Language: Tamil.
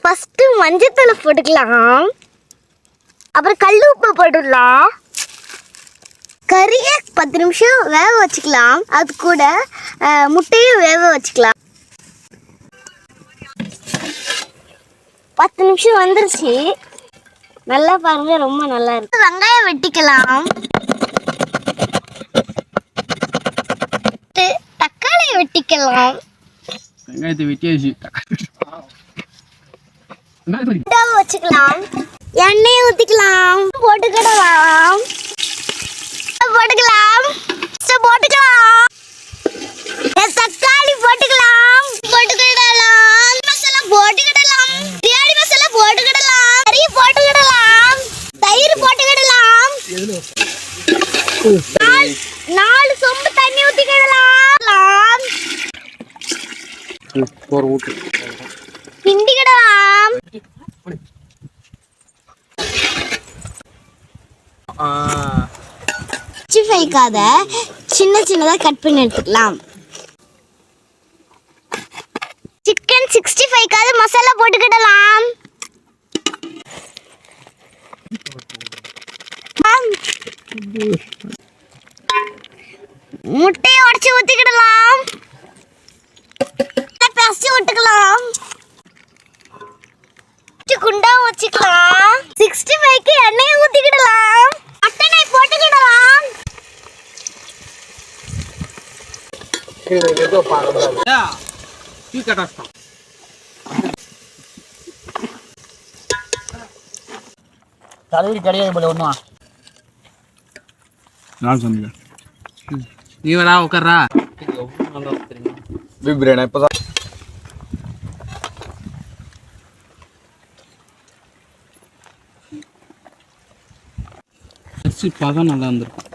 ஃபர்ஸ்ட் மஞ்சத்தூள் போட்டுக்கலாம். அப்புறம் கல் உப்பு போட்டுடலாம். கறியை 10 நிமிஷம் வேக வச்சுக்கலாம். அது கூட முட்டையும் வேக வச்சுக்கலாம். 10 நிமிஷம் வந்துருச்சு. நல்லா பாருங்க, ரொம்ப நல்லா இருக்கு. வெங்காயம் வெட்டிக்கலாம். தக்காளி வெட்டிக்கலாம். வெங்காயத்தை வெட்டியாச்சு. வச்சுக்கலாம். எண்ணெயை ஊற்றிக்கலாம். போட்டுக்கிடலாம். போட்டுக்கலாம். தக்காளி போட்டுக்கலாம். போட்டுக்கிடலாம். மசாலா போட்டுக்கிடலாம். பிரியாணி மசாலா போட்டுக்கிடலாம். கறி போட்டுக்கிடலாம். தயிர் போட்டுக்கிடலாம். 4 சொம்பு தண்ணி ஊற்றிக்கிடலாம். கிண்டிக்கிடலாம். சின்னதாக கட் பண்ணி எடுத்துக்கலாம். சிக்கன் 65க்காக மசாலா போட்டுக்கிடலாம். முட்டையை உடைச்சு ஊத்திக்கிடலாம். பேஸ்ட் ஊட்டுக்கலாம். குண்டா வச்சுக்கலாம். 65க்கு எண்ணெயை ஊத்திக்கிடலாம். மட்டனை போட்டுக்கிடலாம். தலைவரி கிடையாது போல ஒண்ணுவா. நான் சொன்னேன். நீ வரா உட்கார்றா. விப்ரேனா இப்பதான் பதம் நல்லா இருந்திருக்கும்.